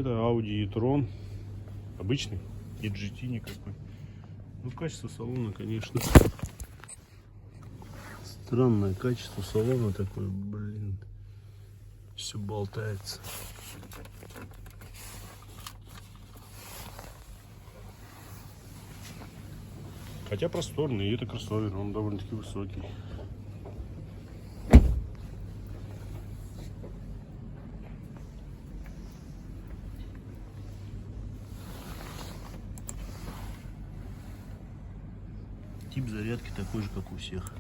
это Audi e-tron. Обычный. И GT никакой. Ну, качество салона, конечно. Странное качество салона такое, блин. Все болтается. Хотя просторный, и это кроссовер, он довольно-таки высокий. Тип зарядки такой же, как у всех.